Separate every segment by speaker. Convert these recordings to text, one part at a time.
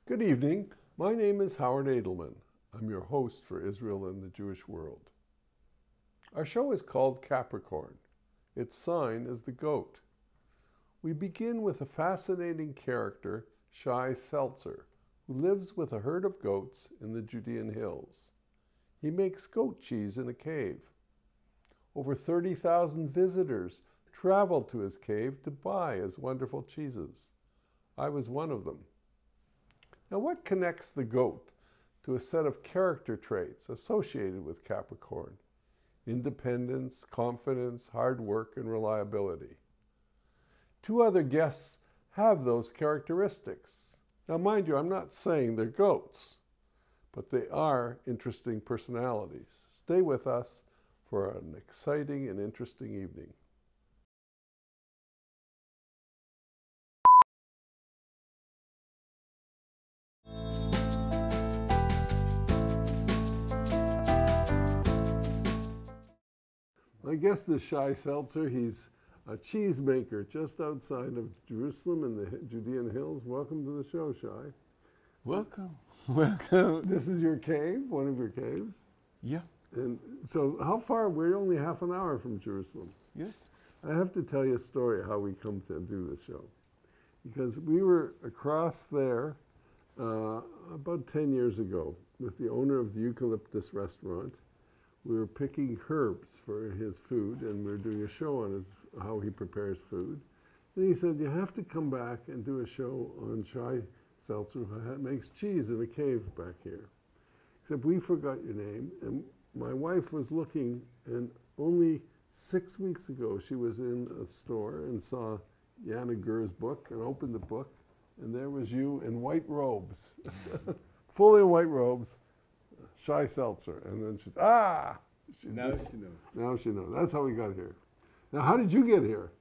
Speaker 1: Good evening. My name is Howard Edelman. I'm your host for Israel and the Jewish World. Our show is called Capricorn. Its sign is the goat. We begin with a fascinating character, Shai Seltzer, who lives with a herd of goats in the Judean Hills. He makes goat cheese in a cave. Over 30,000 visitors travel to his cave to buy his wonderful cheeses. I was one of them. Now, what connects the goat to a set of character traits associated with Capricorn? Independence, confidence, hard work, and reliability. Two other guests have those characteristics. Now, mind you, I'm not saying they're goats, but they are interesting personalities. Stay with us for an exciting and interesting evening. My guest is Shai Seltzer. He's a cheesemaker just outside of Jerusalem in the Judean Hills. Welcome to the show, Shai.
Speaker 2: Welcome. Welcome.
Speaker 1: This is your cave, one of your caves?
Speaker 2: Yeah.
Speaker 1: And so how far? We're only half an hour from Jerusalem.
Speaker 2: Yes.
Speaker 1: I have to tell you a story how we come to do this show. Because we were across there about 10 years ago with the owner of the Eucalyptus restaurant. We were picking herbs for his food, and we were doing a show on how he prepares food. And he said, you have to come back and do a show on Shai Seltzer, who makes cheese in a cave back here. Except we forgot your name, and my wife was looking, and only 6 weeks ago she was in a store and saw Yana Gur's book and opened the book, and there was you in white robes, fully in white robes, Shai Seltzer. And then she said,
Speaker 2: Now she knows.
Speaker 1: Now she knows. That's how we got here. Now, how did you get here?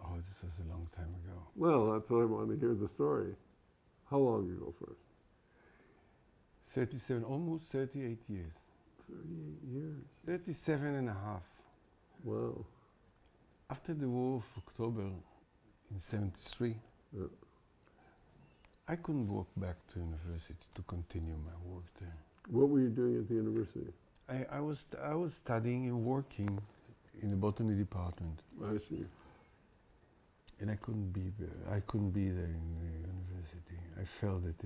Speaker 2: Oh, this was a long time ago.
Speaker 1: Well, that's what I want to hear the story. How long ago first?
Speaker 2: 37, almost 38 years.
Speaker 1: 38 years.
Speaker 2: 37 and a half.
Speaker 1: Wow.
Speaker 2: After the War of October in 73,
Speaker 1: Yeah.
Speaker 2: I couldn't walk back to university to continue my work there.
Speaker 1: What were you doing at the university?
Speaker 2: I was studying and working in the botany department,
Speaker 1: I see.
Speaker 2: and I couldn't be there in the university. I felt that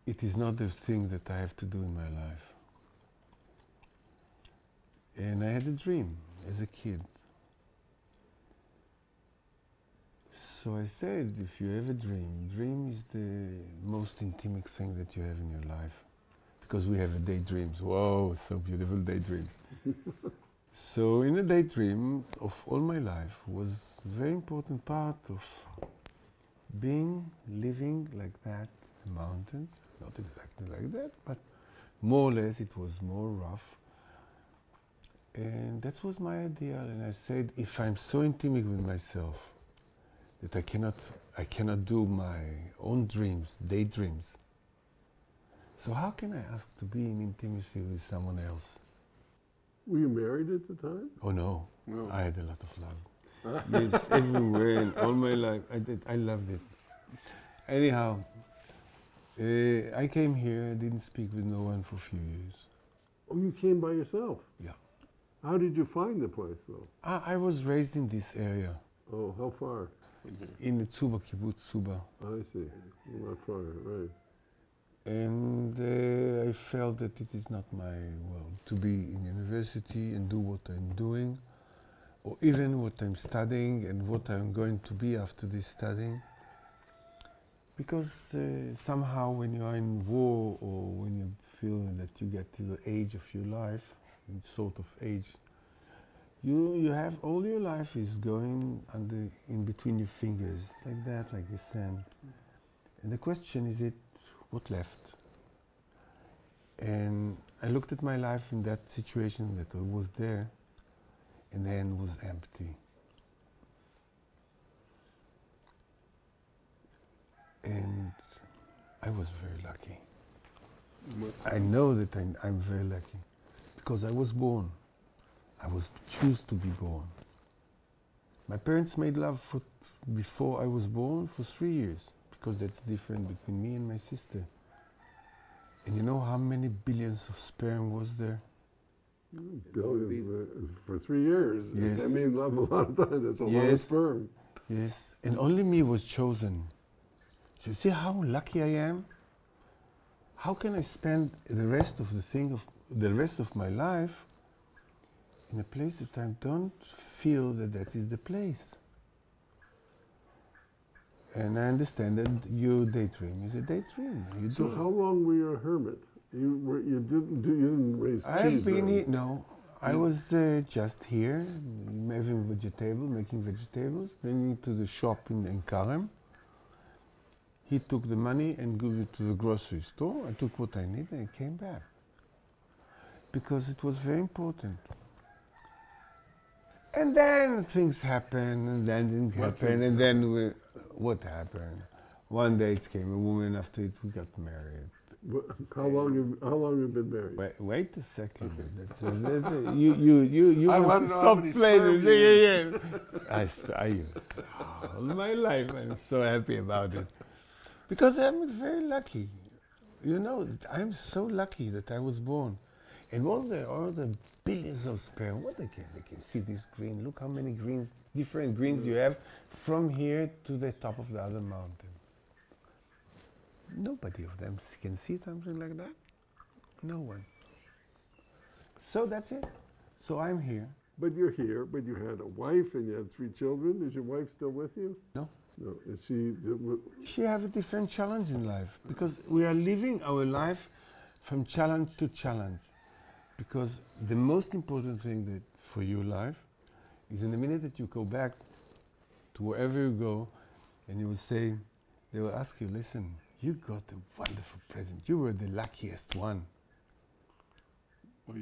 Speaker 2: it is not the thing that I have to do in my life. And I had a dream as a kid. So I said, if you have a dream is the most intimate thing that you have in your life. Because we have daydreams. Whoa, so beautiful daydreams. So in a daydream of all my life was a very important part of living like that in mountains. Not exactly like that, but more or less it was more rough. And that was my ideal. And I said, if I'm so intimate with myself that I cannot do my own dreams, daydreams, so how can I ask to be in intimacy with someone else?
Speaker 1: Were you married at the time?
Speaker 2: Oh no,
Speaker 1: No.
Speaker 2: I had a lot of love. Yes, everywhere and all my life, I loved it. Anyhow, I came here, I didn't speak with no one for a few years.
Speaker 1: Oh, you came by yourself?
Speaker 2: Yeah.
Speaker 1: How did you find the place, though?
Speaker 2: I was raised in this area,
Speaker 1: Oh, how far?
Speaker 2: in the Tsuba, kibbutz Tsuba.
Speaker 1: I see. Not far, right.
Speaker 2: And I felt that it is not my world to be in university and do what I'm doing, or even what I'm studying and what I'm going to be after this studying. Because somehow when you are in war or when you feel that you get to the age of your life, sort of age, you have all your life is going in between your fingers, like that, like the sand. And the question is what left? And I looked at my life in that situation that I was there, and then was empty. And I was very lucky. I know that I'm very lucky because I was born. I was choose to be born. My parents made love before I was born for 3 years, because that's different between me and my sister. And you know how many billions of sperm was there?
Speaker 1: Billions for 3 years.
Speaker 2: Yes.
Speaker 1: That means love a lot of time. That's a lot of
Speaker 2: Yes.
Speaker 1: sperm.
Speaker 2: Yes, and only me was chosen. So you see how lucky I am? How can I spend the rest of my life in a place that I don't feel that is the place? And I understand that your daydream is a daydream.
Speaker 1: So how long were you a hermit? You didn't raise cheese then?
Speaker 2: No, I was just here, making vegetables, bringing it to the shop in Karem. He took the money and gave it to the grocery store. I took what I needed and I came back. Because it was very important. And then things happened, and then didn't happen, and then what happened? One day it came a woman, after it we got married.
Speaker 1: How long have you been married?
Speaker 2: Wait a second. You
Speaker 1: I
Speaker 2: want to stop playing. I use all my life. I'm so happy about it. Because I'm very lucky. You know, I'm so lucky that I was born. And all the billions of sperm, they can see this green. Look how many different greens you have from here to the top of the other mountain. Nobody of them can see something like that. No one. So that's it. So I'm here.
Speaker 1: But you're here, but you had a wife and you had 3 children. Is your wife still with you?
Speaker 2: No.
Speaker 1: No. Is she?
Speaker 2: She have a different challenge in life, because we are living our life from challenge to challenge. Because the most important thing that for your life is in the minute that you go back to wherever you go, and you will say, they will ask you, listen, you got a wonderful present. You were the luckiest one.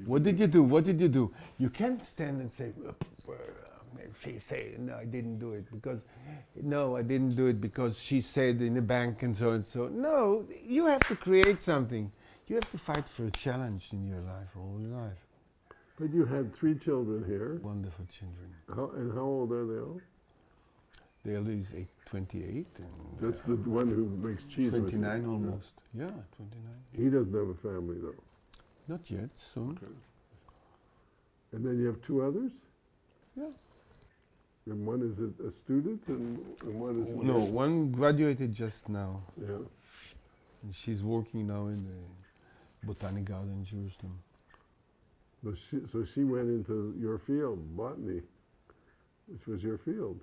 Speaker 2: What did you do? What did you do? You can't stand and say, she said, no, I didn't do it because, no, I didn't do it because she said in the bank and so and so. No, you have to create something. You have to fight for a challenge in your life, all your life.
Speaker 1: But you had 3 children here.
Speaker 2: Wonderful children.
Speaker 1: And how old are they all?
Speaker 2: The elder is 28. And
Speaker 1: that's the one who makes cheese
Speaker 2: 29 almost. Yeah, 29.
Speaker 1: He doesn't have a family though.
Speaker 2: Not yet, soon.
Speaker 1: Okay. And then you have 2 others?
Speaker 2: Yeah.
Speaker 1: And one is a student and one is...
Speaker 2: No, one graduated just now.
Speaker 1: Yeah.
Speaker 2: And she's working now in the Botanic Garden in Jerusalem.
Speaker 1: So she went into your field, botany, which was your field.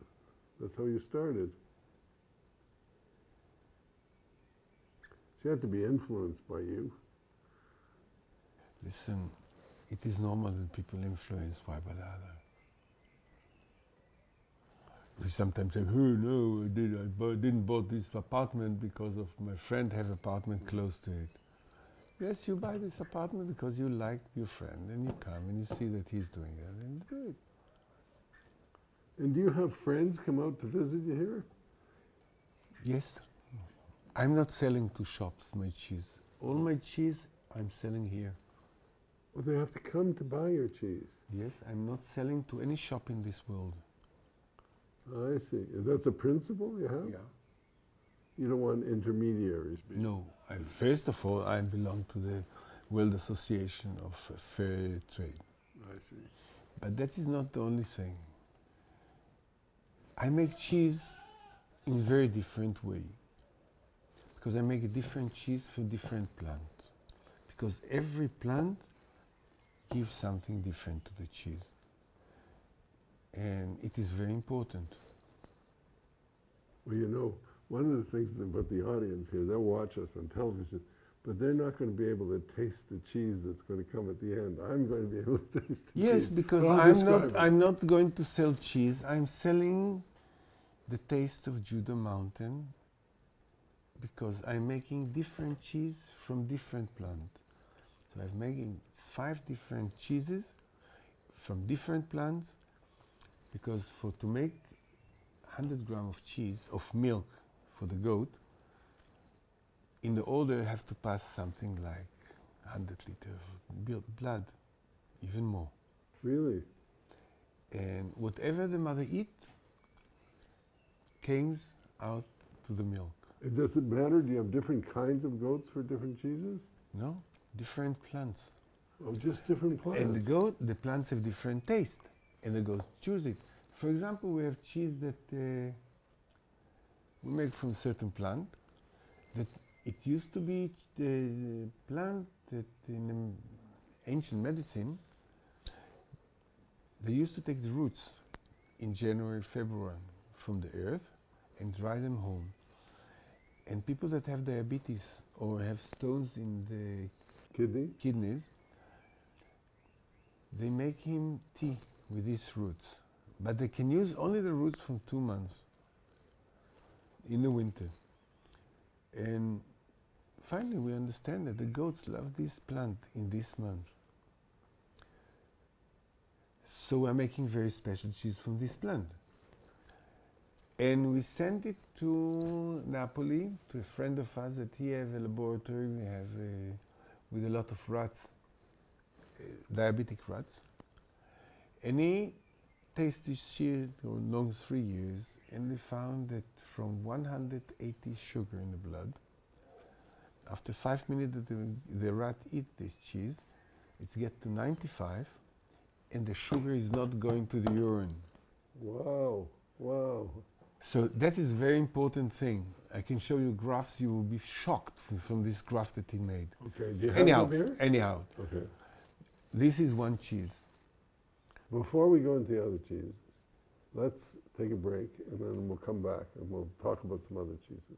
Speaker 1: That's how you started. She had to be influenced by you.
Speaker 2: Listen, it is normal that people influence one by the other. We sometimes say, oh no, I didn't buy this apartment because of my friend have apartment close to it. Yes, you buy this apartment because you like your friend, and you come and you see that he's doing it, and you do it.
Speaker 1: And do you have friends come out to visit you here?
Speaker 2: Yes. I'm not selling to shops my cheese. All my cheese I'm selling here.
Speaker 1: Well, they have to come to buy your cheese.
Speaker 2: Yes, I'm not selling to any shop in this world.
Speaker 1: I see. That's a principle you have?
Speaker 2: Yeah.
Speaker 1: You don't want intermediaries.
Speaker 2: No. First of all, I belong to the World Association of Fair Trade.
Speaker 1: I see.
Speaker 2: But that is not the only thing. I make cheese in a very different way. Because I make a different cheese for different plants. Because every plant gives something different to the cheese. And it is very important.
Speaker 1: Well, you know, one of the things about the audience here, they'll watch us on television, but they're not going to be able to taste the cheese that's going to come at the end. I'm going to be able to taste the cheese.
Speaker 2: Yes, because I'm not going to sell cheese. I'm selling the taste of Judah Mountain, because I'm making different cheese from different plants. So I'm making 5 different cheeses from different plants, because to make 100 grams of cheese, of milk for the goat, in the order I have to pass something like 100 liters of blood, even more.
Speaker 1: Really?
Speaker 2: And whatever the mother eats, came out to the milk.
Speaker 1: It doesn't matter? Do you have different kinds of goats for different cheeses?
Speaker 2: No, different plants.
Speaker 1: Oh, just different plants.
Speaker 2: And the plants have different taste, and the goats choose it. For example, we have cheese that we make from a certain plant. That it used to be the plant that in ancient medicine they used to take the roots in January, February from the earth and dry them home. And people that have diabetes or have stones in the kidneys, they make him tea with these roots. But they can use only the roots from 2 months in the winter. And finally we understand that the goats love this plant in this month. So we're making very special cheese from this plant. And we sent it to Napoli, to a friend of ours that he has a laboratory we have with a lot of rats, diabetic rats. And he tasted this cheese for long 3 years, and we found that from 180 sugar in the blood, after 5 minutes that the rat eat this cheese, it's get to 95, and the sugar is not going to the urine.
Speaker 1: Wow, wow.
Speaker 2: So that is a very important thing. I can show you graphs, you will be shocked from this graph that he made.
Speaker 1: Okay, do you have them here?
Speaker 2: Anyhow,
Speaker 1: Okay.
Speaker 2: this is one cheese.
Speaker 1: Before we go into the other cheeses, let's take a break and then we'll come back and we'll talk about some other cheeses.